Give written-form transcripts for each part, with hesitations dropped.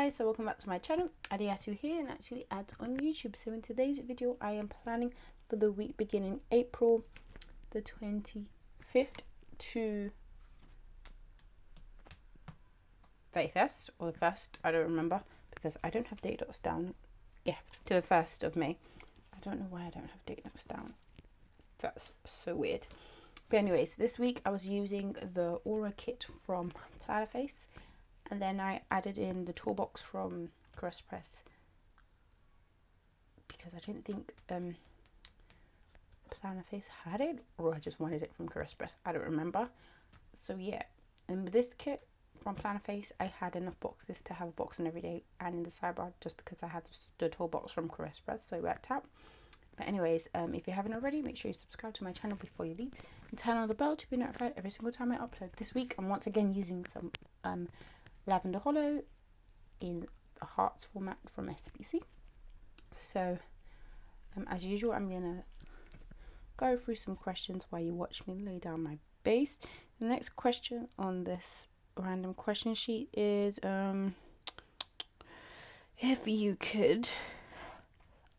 guys, so welcome back to my channel. Adiatu here, and actually ads on YouTube. So in today's video I am planning for the week beginning April the 25th to 31st or the 1st, I don't remember because I don't have date dots down. Yeah, to the 1st of May. I don't know why I don't have date dots down. That's so weird. But anyways, this week I was using the Aura kit from Plannerface, and then I added in the toolbox from Press because I didn't think Plannerface had it, or I just wanted it from Press. I don't remember. So yeah, and with this kit from Plannerface, I had enough boxes to have a box in every day and in the sidebar, just because I had the toolbox from Press, so it worked out. But anyways, if you haven't already, make sure you subscribe to my channel before you leave and turn on the bell to be notified every single time I upload. This week I'm once again using some Lavender Hollow in the hearts format from SBC. So as usual, I'm gonna go through some questions while you watch me lay down my base. The next question on this random question sheet is if you could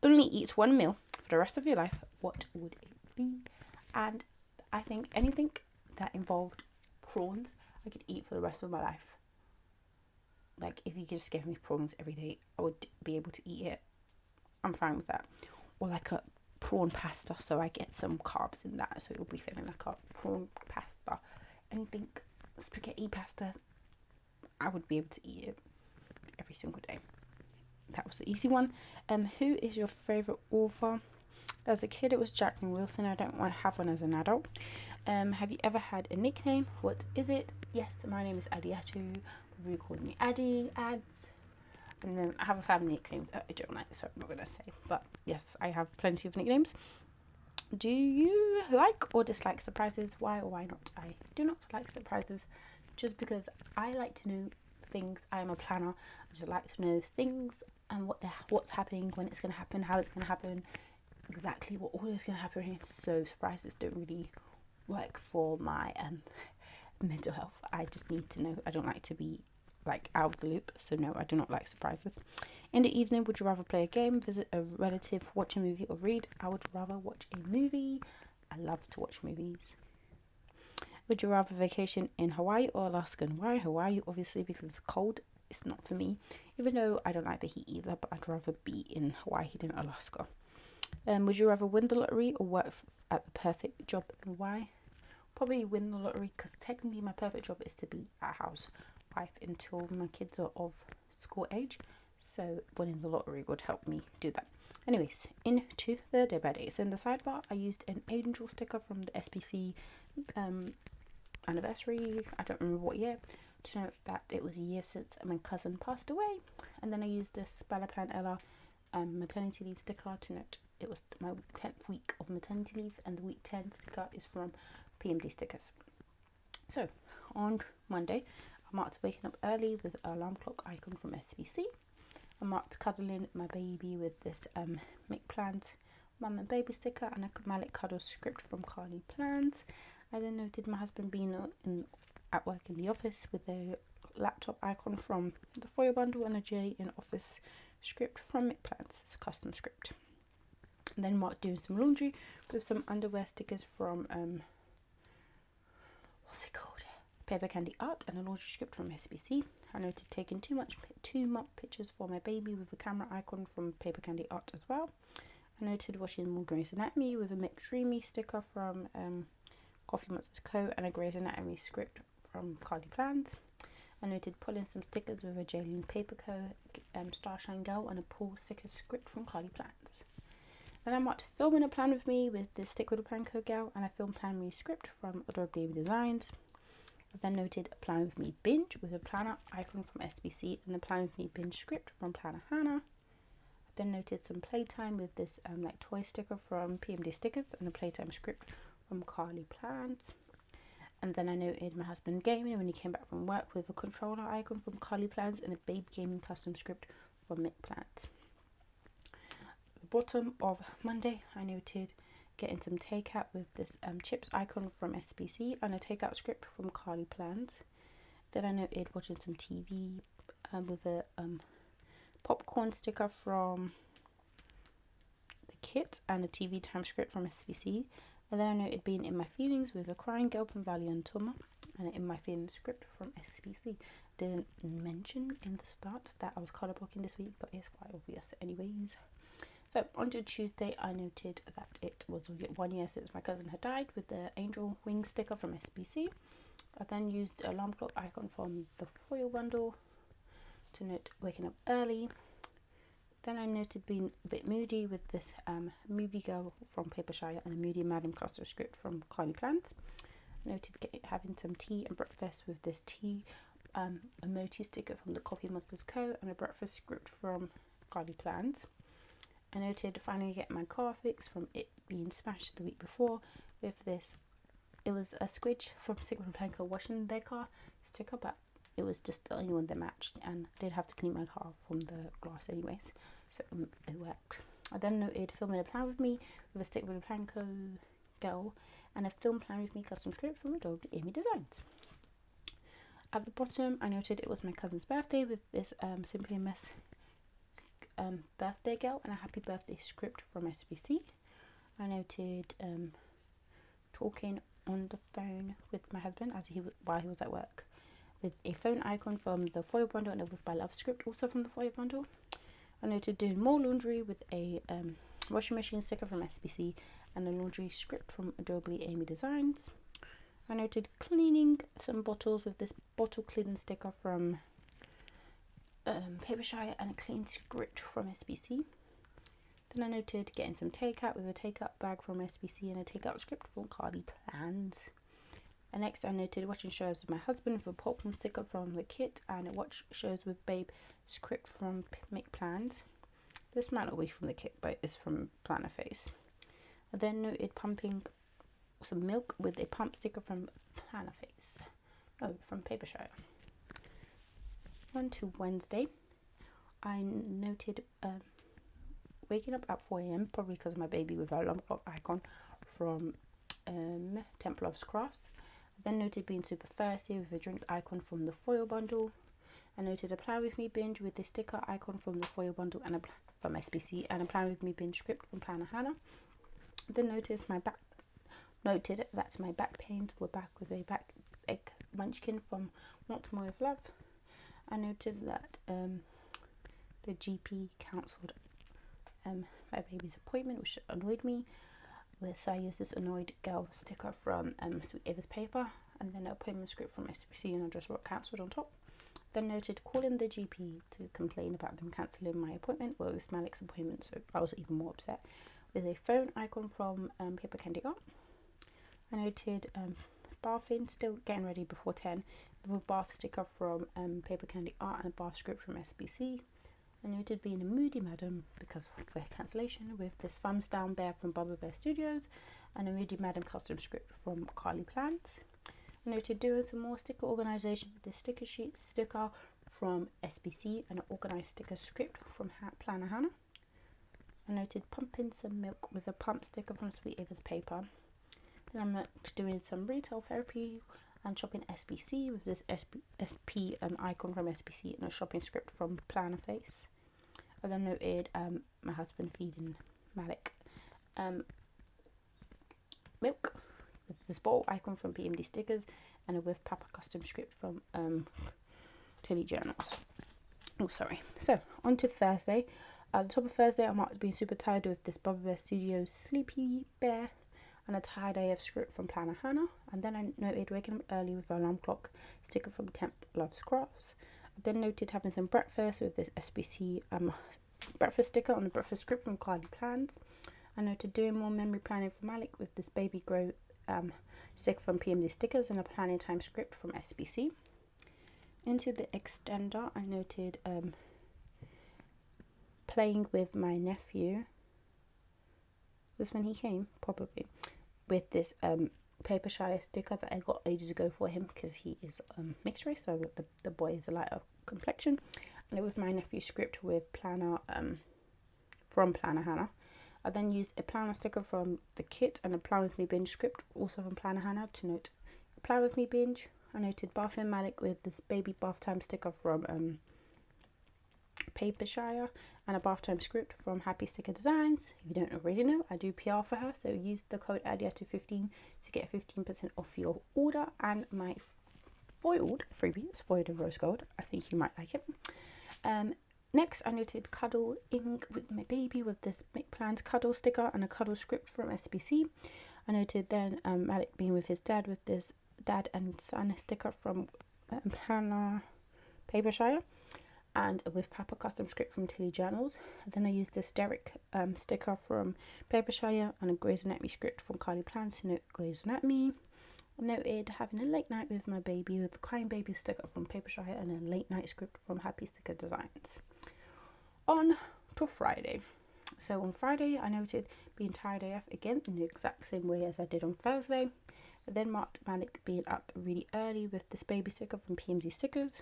only eat one meal for the rest of your life, what would it be? And I think anything that involved prawns I could eat for the rest of my life. Like, if you just gave me prawns every day, I would be able to eat it. I'm fine with that. Or like a prawn pasta, so I get some carbs in that, so it will be feeling like a prawn pasta. Anything spaghetti pasta, I would be able to eat it every single day. That was the easy one. Who is your favourite author? As a kid, it was Jack Wilson. I don't want to have one as an adult. Have you ever had a nickname? What is it? Yes, my name is Adiatu. We call me Addy Ads. And then I have a family nickname that I don't like, so I'm not going to say. But yes, I have plenty of nicknames. Do you like or dislike surprises? Why or why not? I do not like surprises, just because I like to know things. I am a planner. I just like to know things and what's happening, when it's going to happen, how it's going to happen, exactly what order is going to happen. So surprises don't really work for my mental health. I just need to know. I don't like to be like out of the loop, so no, I do not like surprises. In the evening, would you rather play a game, visit a relative, watch a movie, or read? I would rather watch a movie. I love to watch movies. Would you rather vacation in Hawaii or Alaska? And why Hawaii? Obviously because it's cold. It's not for me, even though I don't like the heat either, but I'd rather be in Hawaii than Alaska. Would you rather win the lottery or work at the perfect job? And why? Probably win the lottery, because technically my perfect job is to be a housewife until my kids are of school age, so winning the lottery would help me do that. Anyways, into the day by day. So in the sidebar, I used an angel sticker from the SPC anniversary, I don't remember what year, to note that it was a year since my cousin passed away. And then I used this Bella Plan Ella maternity leave sticker to note it was my 10th week of maternity leave, and the week 10 sticker is from PMD stickers. So on Monday, I marked waking up early with an alarm clock icon from SBC. I marked cuddling my baby with this Make Plans mum and baby sticker and a Malik cuddle script from Carly Plans. I then noted my husband being at work in the office with a laptop icon from the Foil Bundle and a J in office script from Make Plans. It's a custom script. And then marked doing some laundry with some underwear stickers from what's it called? Paper Candy Art, and a laundry script from SBC. I noted taking 2 month pictures for my baby with a camera icon from Paper Candy Art as well. I noted watching more Grey's Anatomy with a McDreamy sticker from Coffee Monsters Co. and a Grey's Anatomy script from Carly Plans. I noted pulling some stickers with a Jaylene Paper Co. Starshine Girl and a Paul sticker script from Carly Plans. Then I marked filming a plan with me with the Stick with a Plan Co. Gal and a film plan me script from Adorable Baby Designs. I then noted a Plan with Me binge with a planner icon from SBC and the Plan with Me binge script from Planner Hannah. I then noted some playtime with this like toy sticker from PMD Stickers and a playtime script from Carly Plans. And then I noted my husband gaming when he came back from work with a controller icon from Carly Plans and a babe gaming custom script from Mick Plans. At the bottom of Monday, I noted getting some takeout with this chips icon from SBC and a takeout script from Carly Plans. Then I noted watching some TV with a popcorn sticker from the kit, and a TV time script from SVC. And then I noted being in my feelings with a crying girl from Valley and Tuma, and in my feelings script from SVC. Didn't mention in the start that I was colour blocking this week, but it's quite obvious anyways. So on to Tuesday, I noted that it was 1 year since my cousin had died with the angel wing sticker from SBC. I then used the alarm clock icon from the foil bundle to note waking up early. Then I noted being a bit moody with this Moody Girl from Papershire and a Moody Madam custom script from Carly Plans. Noted having some tea and breakfast with this tea emoji sticker from the Coffee Monsters Co. and a breakfast script from Carly Plans. I noted finally getting my car fixed from it being smashed the week before with this. It was a squidge from Sigma Blanca washing their car sticker, but it was just the only one that matched, and I did have to clean my car from the glass anyways, so it worked. I then noted filming a plan with me with a Stick with a Planco girl and a film plan with me custom script from Adobe Amy Designs. At the bottom, I noted it was my cousin's birthday with this Simply a Mess birthday girl and a happy birthday script from SBC. I noted talking on the phone with my husband while he was at work with a phone icon from the foil bundle and a With My Love script also from the foil bundle. I noted doing more laundry with a washing machine sticker from SBC and a laundry script from Adobe Amy Designs. I noted cleaning some bottles with this bottle cleaning sticker from Papershire and a clean script from SBC. Then I noted getting some takeout with a takeout bag from SBC and a takeout script from Carly Plans. And next I noted watching shows with my husband with a popcorn sticker from the kit and a watch shows with Babe script from Make Plans. This might not be from the kit, but it's from Plannerface. I then noted pumping some milk with a pump sticker from Plannerface. From Papershire. On to Wednesday, I noted waking up at 4 a.m, probably because of my baby with our alarm clock icon from Temple of Crafts. I then noted being super thirsty with a drink icon from the foil bundle. I noted a plan with me binge with the sticker icon from the foil bundle and from SBC and a plan with me binge script from Planner Hannah. I then noted that my back pains were back with a backache munchkin from Want More of Love. I noted that the GP cancelled my baby's appointment, which annoyed me. So I used this annoyed girl sticker from Sweet Ava's paper and then an appointment script from SBC and I just wrote cancelled on top. Then noted calling the GP to complain about them cancelling my appointment. Well, it was Malik's appointment, so I was even more upset. With a phone icon from Paper Candy Art. I noted bathing, still getting ready before 10, with a bath sticker from Paper Candy Art and a bath script from SBC. I noted being a moody madam because of the cancellation with this thumbs down bear from Bubble Bear Studios and a moody madam custom script from Carly Plans. I noted doing some more sticker organisation with the sticker sheet sticker from SBC and an organised sticker script from Planner Hannah. I noted pumping some milk with a pump sticker from Sweet Ava's paper. Then I'm doing some retail therapy and shopping SBC with this SP icon from SBC and a shopping script from Plannerface. I then noted my husband feeding Malik milk with this bottle icon from PMD stickers and a with Papa custom script from Tilly Journals. So on to Thursday. At the top of Thursday, I marked being super tired with this Bubble Bear Studios Sleepy Bear and a tired AF script from Planner Hannah. And then I noted waking up early with an alarm clock sticker from Temp Loves Crafts. I then noted having some breakfast with this SBC breakfast sticker on the breakfast script from Carly Plans. I noted doing more memory planning for Malik with this Baby Grow sticker from PMD Stickers and a planning time script from SBC. Into the extender, I noted playing with my nephew. Was when he came, probably, with this Papershire sticker that I got ages ago for him because he is mixed race, so the boy is a lighter complexion, and it was my nephew's script with planner from Planner Hannah. I then used a planner sticker from the kit and a Plan With Me binge script also from Planner Hannah to note a Plan With Me binge. I noted bathing Malik with this baby bath time sticker from Papershire and a bath time script from Happy Sticker Designs. If you don't already know, I do PR for her, so use the code ADIATO15 to get 15% off your order. And my foiled freebie, it's foiled in rose gold. I think you might like it. Next, I noted cuddling with my baby with this Make Plans cuddle sticker and a cuddle script from SBC. I noted then Malik being with his dad with this dad and son sticker from Planner Papershire, and with Papa custom script from Tilly Journals. And then I used this Derek sticker from Papershire and a Grey's Anatomy script from Carly Plans to note Grey's Anatomy. I noted having a late night with my baby with the Crying Baby sticker from Papershire and a late night script from Happy Sticker Designs. On to Friday. So on Friday, I noted being tired AF again in the exact same way as I did on Thursday. I then marked Malik being up really early with this baby sticker from PMZ Stickers.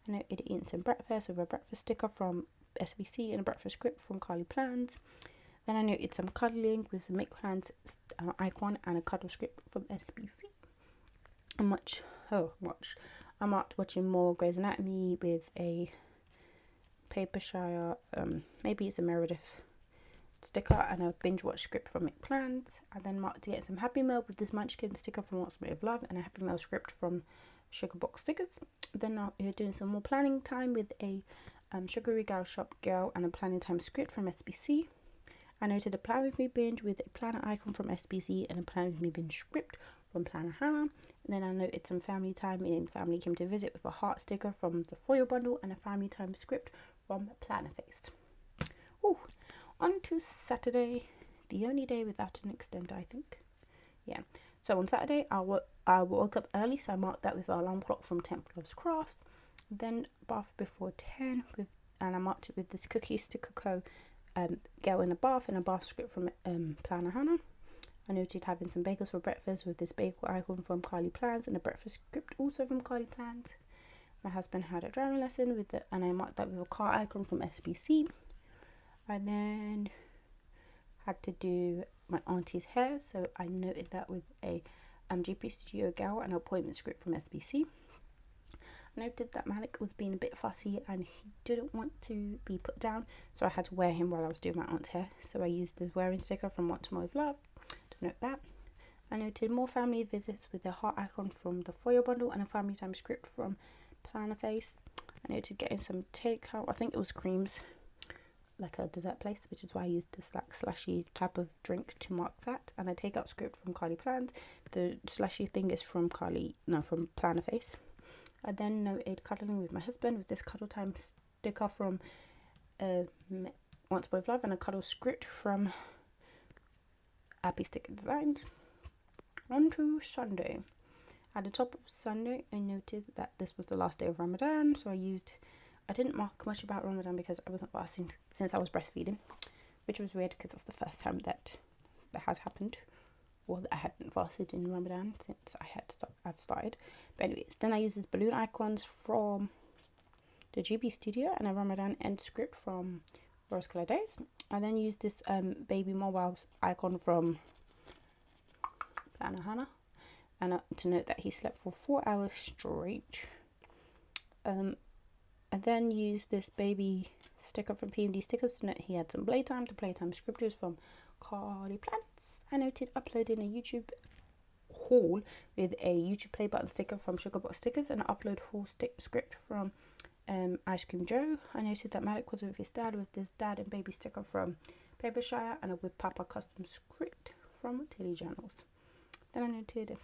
I noted eating some breakfast with a breakfast sticker from SBC and a breakfast script from Carly Plans. Then I noted some cuddling with the Make Plans icon and a cuddle script from SBC. I marked watching more Grey's Anatomy with a Papershire, maybe it's a Meredith sticker and a binge watch script from Make Plans. I then marked to get some Happy Meal with this Munchkin sticker from What's Made of Love and a Happy Meal script from Sugar Box Stickers. Then you're doing some more planning time with a Sugary Gal Shop Girl and a planning time script from SBC. I noted a Plan With Me binge with a planner icon from SBC and a Plan With Me binge script from Planner Hannah. And then I noted some family time, meaning family came to visit, with a heart sticker from the foil bundle and a family time script from Plannerface. On to Saturday, the only day without an extender, I think. Yeah. So on Saturday, I woke up early, so I marked that with our alarm clock from Templar's Crafts. Then bath before 10, and I marked it with this Cookie Sticker Co. Girl in a bath and a bath script from Planner Hannah. I noted having some bagels for breakfast with this bagel icon from Carly Plans and a breakfast script also from Carly Plans. My husband had a driving lesson and I marked that with a car icon from SBC. I then had to do my auntie's hair, so I noted that with a GP Studio Gal and an appointment script from SBC. I noted that Malik was being a bit fussy and he didn't want to be put down, so I had to wear him while I was doing my aunt's hair. So I used this wearing sticker from What's More of Love to note that. I noted more family visits with a heart icon from the foil bundle and a family time script from Plannerface. I noted getting some takeout, I think it was creams, like a dessert place, which is why I used this like slushy type of drink to mark that, and a takeout script from Carly Plans. The slushy thing is from from Plannerface. I then noted cuddling with my husband with this cuddle time sticker from Once Both Love and a cuddle script from Happy Sticker Designs. On to Sunday. At the top of Sunday, I noted that this was the last day of Ramadan, so I didn't mark much about Ramadan because I wasn't fasting since I was breastfeeding, which was weird because it's the first time that has happened, or that I hadn't fasted in Ramadan since I've started. But anyways, then I used these balloon icons from the GB Studio and a Ramadan end script from Rose Colour Days. I then used this baby mobile icon from Planner Hannah, and to note that he slept for 4 hours straight. I then used this baby sticker from PMD Stickers to note he had some playtime. The playtime script is from Carly Plants. I noted uploading a YouTube haul with a YouTube play button sticker from Sugar Box Stickers and an upload haul script from Ice Cream Joe. I noted that Malik was with his dad with this dad and baby sticker from Papershire and a with Papa custom script from Tilly Journals. Then I noted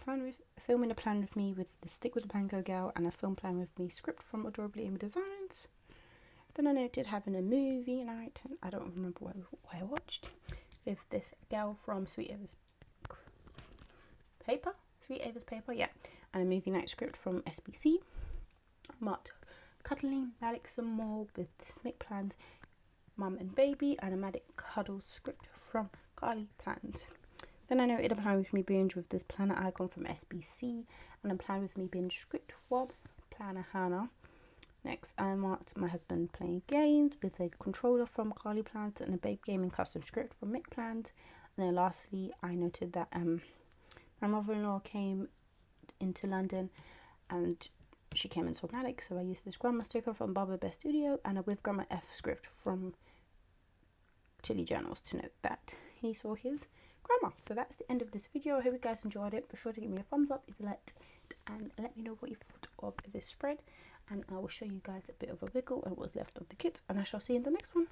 filming a plan with me with the Stick with the Plan Go Girl and a film plan with me script from Adorably Amy Designs. Then I noted having a movie night, and I don't remember what I watched, with this girl from Sweet Ava's Paper, yeah, and a movie night script from SBC. Marked cuddling Malik some more with this Make Plans Mum and Baby and a Malik cuddle script from Carly Plans. Then I noted a Plan With Me binge with this planner icon from SBC and a Plan With Me binge script from Planner Hannah. Next, I marked my husband playing games with a controller from Carly Plans and a Babe Gaming custom script from Mick Plans. And then lastly, I noted that my mother-in-law came into London and she came in somatic, so I used this grandma sticker from Baba Bear Studio and a with Grandma F script from Chili Journals to note that he saw his grandma. So that's the end of this video. I hope you guys enjoyed it. Be sure to give me a thumbs up if you liked it, and let me know what you thought of this spread, and I will show you guys a bit of a wiggle and what's left of the kit, and I shall see you in the next one.